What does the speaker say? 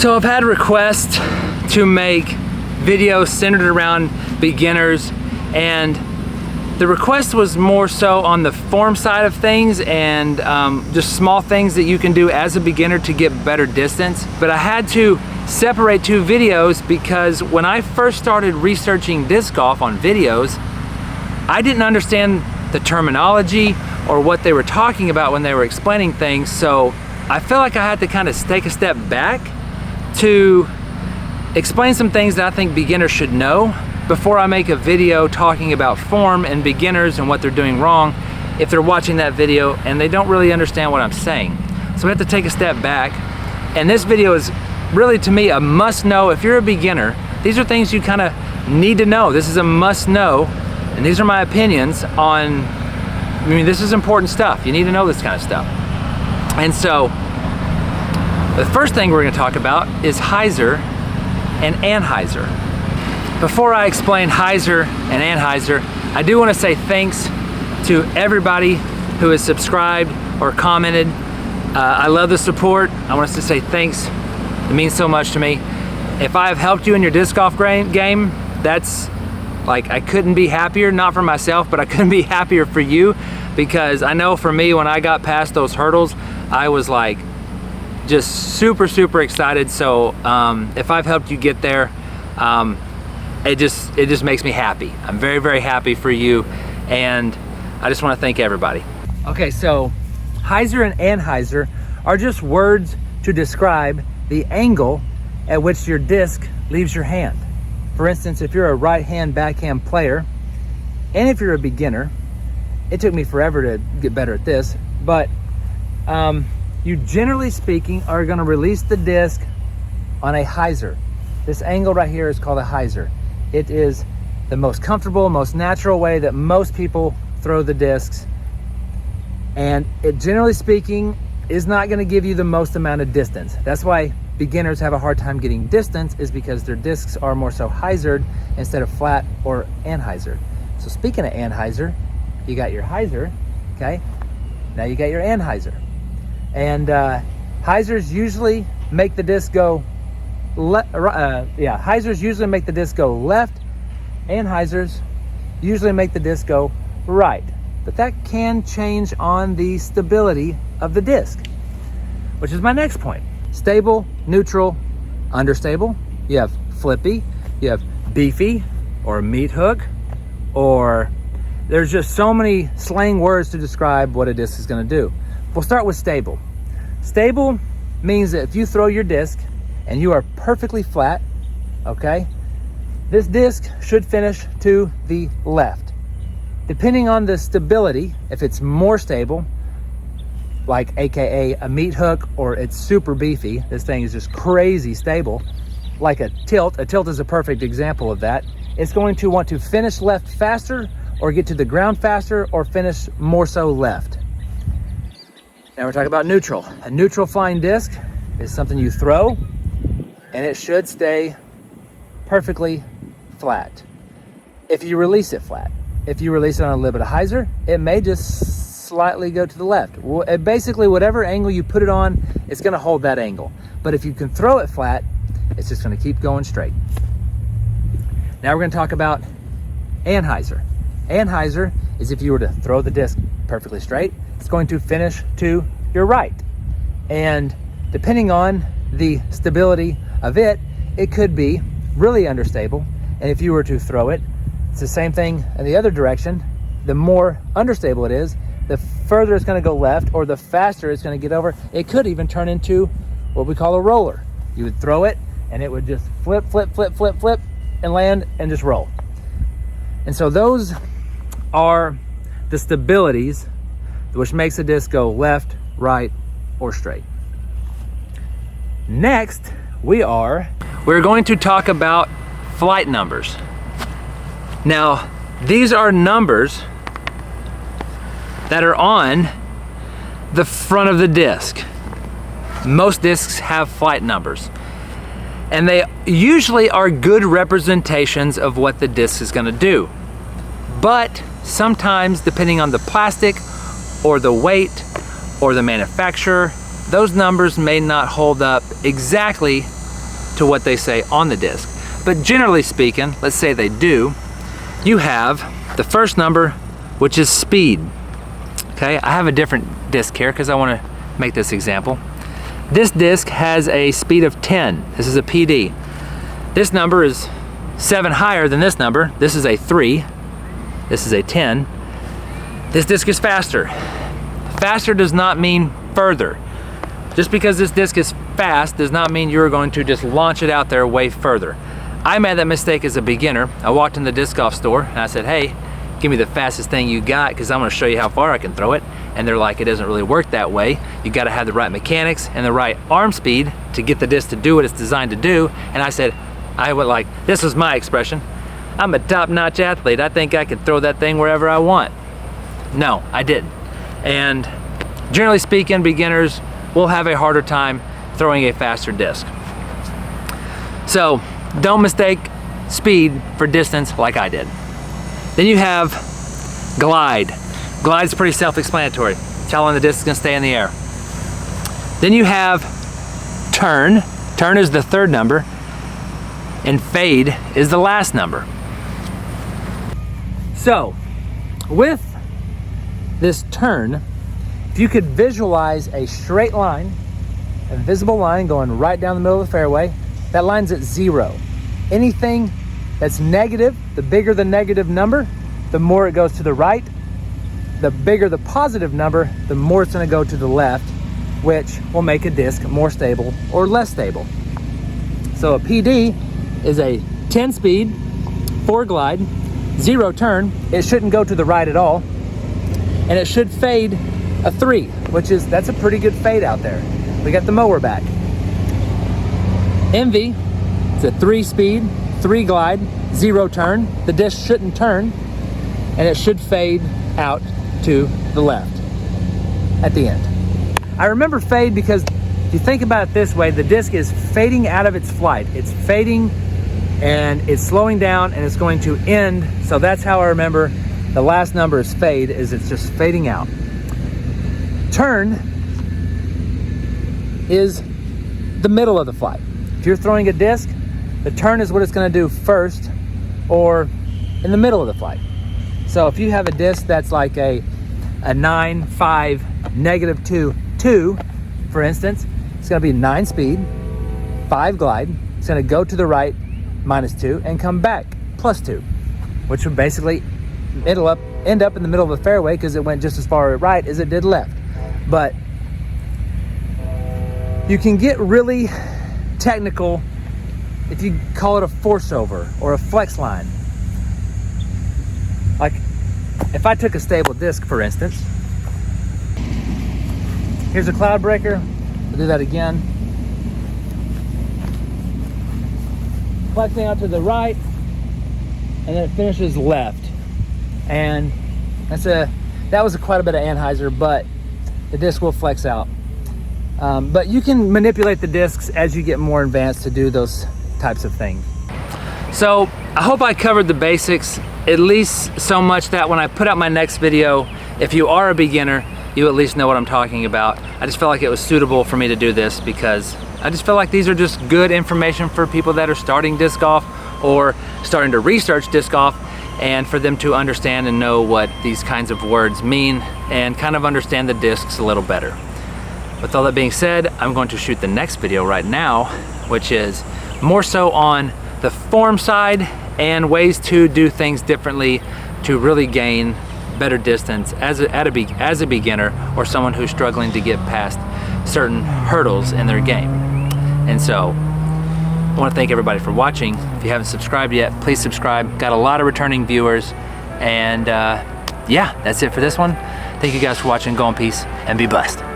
So I've had requests to make videos centered around beginners, and the request was more so on the form side of things and just small things that you can do as a beginner to get better distance. But I had to separate two videos because when I first started researching disc golf on videos, I didn't understand the terminology or what they were talking about when they were explaining things. So I felt like I had to kind of take a step back to explain some things that I think beginners should know before I make a video talking about form and beginners and what they're doing wrong if they're watching that video and they don't really understand what I'm saying. So we have to take a step back, and this video is really, to me, a must know. If you're a beginner, these are things you kind of need to know. This is a must know, and these are my opinions on, I mean, this is important stuff. You need to know this kind of stuff. And so the first thing we're going to talk about is Hyzer and anhyzer. Before I explain Hyzer and anhyzer, I do want to say thanks to everybody who has subscribed or commented. I love the support. I want us to say thanks. It means so much to me. If I have helped you in your disc golf game, that's like, I couldn't be happier, not for myself, but I couldn't be happier for you, because I know for me, when I got past those hurdles, I was like just super excited. So if I've helped you get there, it just makes me happy. I'm very happy for you, and I just want to thank everybody. Okay, so Hyzer and anhyzer are just words to describe the angle at which your disc leaves your hand. For instance, if you're a right-hand backhand player, and if you're a beginner, it took me forever to get better at this, but you generally speaking are going to release the disc on a hyzer. This angle right here is called a hyzer. It is the most comfortable, most natural way that most people throw the discs, and it, generally speaking, is not going to give you the most amount of distance. That's why beginners have a hard time getting distance, is because their discs are more so hyzered instead of flat or anhyzer. So speaking of anhyzer, you got your hyzer, okay? Now you got your anhyzer. And hyzers usually make the disc go hyzers usually make the disc go left, and anhyzers usually make the disc go right. But that can change on the stability of the disc, which is my next point. Stable, neutral, understable. You have flippy, you have beefy, or meat hook, or there's just so many slang words to describe what a disc is going to do. We'll start with stable. Stable means that if you throw your disc and you are perfectly flat, okay, this disc should finish to the left. Depending on the stability, if it's more stable, like AKA a meat hook, or it's super beefy, this thing is just crazy stable, like a tilt is a perfect example of that. It's going to want to finish left faster, or get to the ground faster, or finish more so left. Now we're talking about neutral. A neutral flying disc is something you throw, and it should stay perfectly flat if you release it flat. If you release it on a little bit of hyzer, it may just slightly go to the left. Basically, whatever angle you put it on, it's going to hold that angle. But if you can throw it flat, it's just going to keep going straight. Now we're going to talk about anhyzer. Anhyzer is if you were to throw the disc perfectly straight, it's going to finish to your right. And depending on the stability of it, it could be really understable. And if you were to throw it, it's the same thing in the other direction. The more understable it is, the further it's going to go left, or the faster it's going to get over. It could even turn into what we call a roller. You would throw it, and it would just flip, and land, and just roll. And so those are the stabilities which makes the disc go left, right, or straight. Next, we're going to talk about flight numbers. Now, these are numbers that are on the front of the disc. Most discs have flight numbers, and they usually are good representations of what the disc is going to do. But sometimes, depending on the plastic or the weight or the manufacturer, those numbers may not hold up exactly to what they say on the disc. But generally speaking, let's say they do, you have the first number, which is speed. Okay, I have a different disc here because I want to make this example. This disc has a speed of 10. This is a PD. This number is 7 higher than this number. This is a 3. This is a 10. This disc is faster. Faster does not mean further. Just because this disc is fast does not mean you're going to just launch it out there way further. I made that mistake as a beginner. I walked in the disc golf store and I said, hey, give me the fastest thing you got because I'm going to show you how far I can throw it. And they're like, it doesn't really work that way. You got to have the right mechanics and the right arm speed to get the disc to do what it's designed to do. And I said, I went like, this was my expression, I'm a top-notch athlete. I think I can throw that thing wherever I want. No, I didn't. And generally speaking, beginners will have a harder time throwing a faster disc. So don't mistake speed for distance like I did. Then you have glide. Glide is pretty self-explanatory. It's how long the disc is going to stay in the air. Then you have turn. Turn is the third number, and fade is the last number. So with this turn, if you could visualize a straight line, a visible line going right down the middle of the fairway, that line's at 0. Anything that's negative, the bigger the negative number, the more it goes to the right. The bigger the positive number, the more it's going to go to the left, which will make a disc more stable or less stable. So a PD is a 10 speed, 4 glide, 0 turn. It shouldn't go to the right at all, and it should fade a 3, that's a pretty good fade out there. We got the mower back. Envy, it's a 3 speed, 3 glide, 0 turn. The disc shouldn't turn, and it should fade out to the left at the end. I remember fade because if you think about it this way, the disc is fading out of its flight. It's fading and it's slowing down and it's going to end. So that's how I remember the last number is fade, is it's just fading out. Turn is the middle of the flight. If you're throwing a disc, the turn is what it's going to do first or in the middle of the flight. So if you have a disc that's like a 9, 5, -2, 2, for instance, it's going to be 9 speed, 5 glide. It's going to go to the right, -2, and come back, +2, which would basically end up in the middle of the fairway because it went just as far right as it did left. But you can get really technical if you call it a force over or a flex line. Like if I took a stable disc, for instance, here's a cloud breaker. We'll do that again. Flexing out to the right, and then it finishes left. And that was quite a bit of anhyzer, but the disc will flex out. But you can manipulate the discs as you get more advanced to do those types of things. So I hope I covered the basics, at least so much that when I put out my next video, if you are a beginner, you at least know what I'm talking about. I just felt like it was suitable for me to do this because I just feel like these are just good information for people that are starting disc golf or starting to research disc golf, and for them to understand and know what these kinds of words mean and kind of understand the discs a little better. With all that being said, I'm going to shoot the next video right now, which is more so on the form side and ways to do things differently to really gain better distance as a beginner or someone who's struggling to get past certain hurdles in their game. And so I want to thank everybody for watching. If you haven't subscribed yet, please subscribe. Got a lot of returning viewers, and yeah, that's it for this one. Thank you guys for watching. Go in peace and be blessed.